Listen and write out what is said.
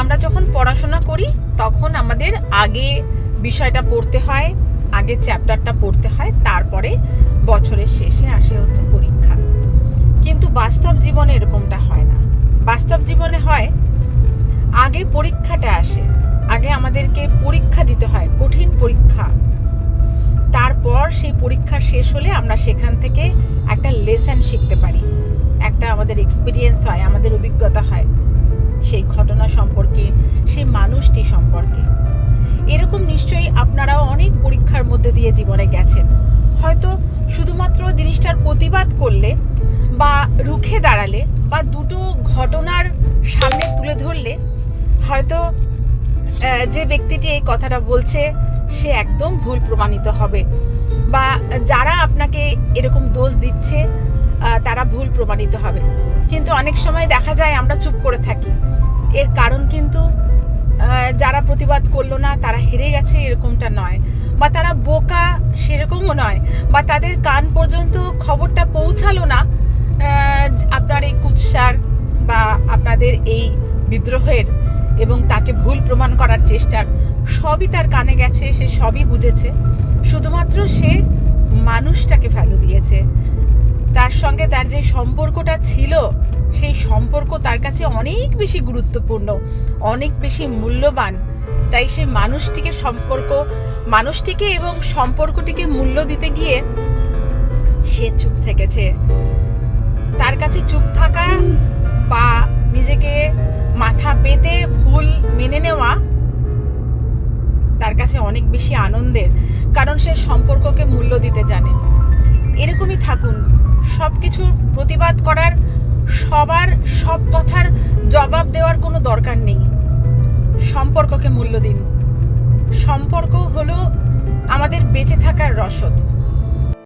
আমরা যখন পড়াশোনা করি তখন আমাদের আগে বিষয়টা পড়তে হয়, আগে চ্যাপ্টারটা পড়তে হয়, তারপরে বছরের শেষে আসে হচ্ছে পরীক্ষা। কিন্তু বাস্তব জীবনে এরকমটা হয় না। বাস্তব জীবনে হয় আগে পরীক্ষাটা আসে, আগে আমাদেরকে পরীক্ষা দিতে হয়, কঠিন পরীক্ষা। তারপর সেই পরীক্ষা শেষ হলে আমরা সেখান থেকে একটা লেসন শিখতে পারি, একটা আমাদের এক্সপিরিয়েন্স হয়, আমাদের অভিজ্ঞতা হয় সেই ঘটনা সম্পর্কে, সেই মানুষটি সম্পর্কে। এরকম নিশ্চয়ই আপনারাও অনেক পরীক্ষার মধ্যে দিয়ে জীবনে গেছেন। হয়তো শুধুমাত্র জিনিসটার প্রতিবাদ করলে বা রুখে দাঁড়ালে বা দুটো ঘটনার সামনে তুলে ধরলে হয়তো যে ব্যক্তিটি এই কথাটা বলছে সে একদম ভুল প্রমাণিত হবে, বা যারা আপনাকে এরকম দোষ দিচ্ছে তারা ভুল প্রমাণিত হবে। কিন্তু অনেক সময় দেখা যায় আমরা চুপ করে থাকি। এর কারণ কিন্তু যারা প্রতিবাদ করলো না তারা হেরে গেছে এরকমটা নয়, বা তারা বোকা সেরকমও নয়, বা তাদের কান পর্যন্ত খবরটা পৌঁছালো না আপনার এই কুৎসার বা আপনাদের এই বিদ্রোহের এবং তাকে ভুল প্রমাণ করার চেষ্টার। সবই তার কানে গেছে, সে সবই বুঝেছে, শুধুমাত্র সে মানুষটাকে ভ্যালু দিয়েছে। তার সঙ্গে তার যে সম্পর্কটা ছিল সেই সম্পর্ক তার কাছে অনেক বেশি গুরুত্বপূর্ণ, অনেক বেশি মূল্যবান। তাই সে মানুষটিকে এবং সম্পর্কটিকে মূল্য দিতে গিয়ে সে চুপ থেকেছে। তার কাছে চুপ থাকা বা নিজেকে মাথা পেতে ভুল মেনে নেওয়া তার কাছে অনেক বেশি আনন্দের, কারণ সে সম্পর্ককে মূল্য দিতে জানে। এরকমই থাকুন, সব কিছুর প্রতিবাদ করার, সবার সব কথার জবাব দেওয়ার কোনো দরকার নেই। সম্পর্ককে মূল্য দিন। সম্পর্ক হলো আমাদের বেঁচে থাকার রসদ।